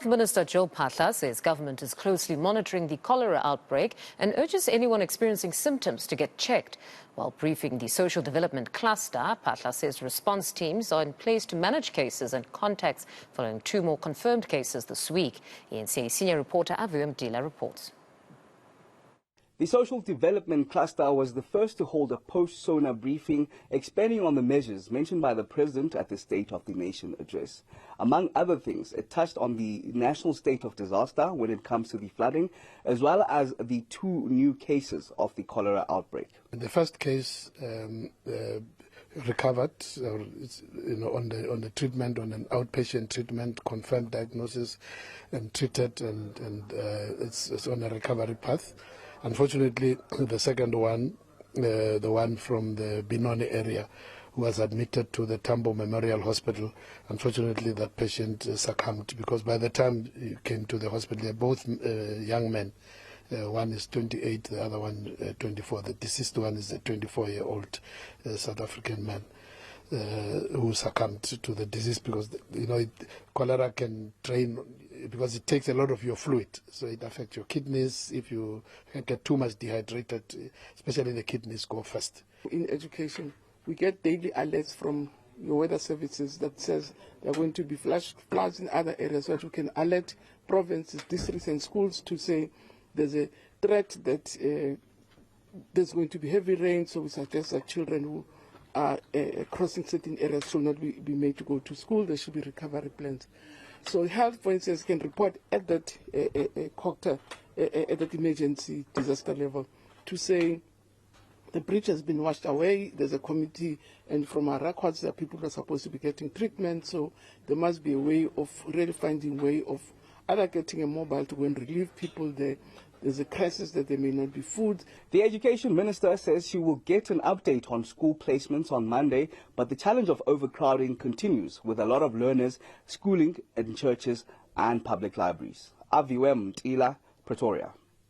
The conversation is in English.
Health Minister Joe Phaahla says government is closely monitoring the cholera outbreak and urges anyone experiencing symptoms to get checked. While briefing the social development cluster, Phaahla says response teams are in place to manage cases and contacts following 2 more confirmed cases this week. eNCA senior reporter Aviwe Mtila reports. The Social Development Cluster was the first to hold a post-SONA briefing expanding on the measures mentioned by the President at the State of the Nation address. Among other things, it touched on the national state of disaster when it comes to the flooding, as well as the 2 new cases of the cholera outbreak. The first case recovered on the treatment, on an outpatient treatment, confirmed diagnosis and treated, and it's on a recovery path. Unfortunately, the second one, the one from the Benoni area, who was admitted to the Tambo Memorial Hospital, unfortunately that patient succumbed because by the time he came to the hospital, they're both young men. One is 28, the other one 24. The deceased one is a 24-year-old South African man who succumbed to the disease because, cholera can drain because it takes a lot of your fluid, so it affects your kidneys. If you get too much dehydrated, especially the kidneys go first. In education, we get daily alerts from your weather services that says there are going to be floods in other areas, so that we can alert provinces, districts and schools to say there's a threat that there's going to be heavy rain, so we suggest that children who are crossing certain areas should not be made to go to school. There should be recovery plans. So health, for instance, can report at that at that emergency disaster level to say the bridge has been washed away, there's a committee, and from our records there are people who are supposed to be getting treatment, so there must be a way of really finding a way of either getting a mobile to go and relieve people there. There's a crisis that there may not be food. The Education Minister says she will get an update on school placements on Monday, but the challenge of overcrowding continues with a lot of learners schooling in churches and public libraries. Aviwe Mtila, Pretoria.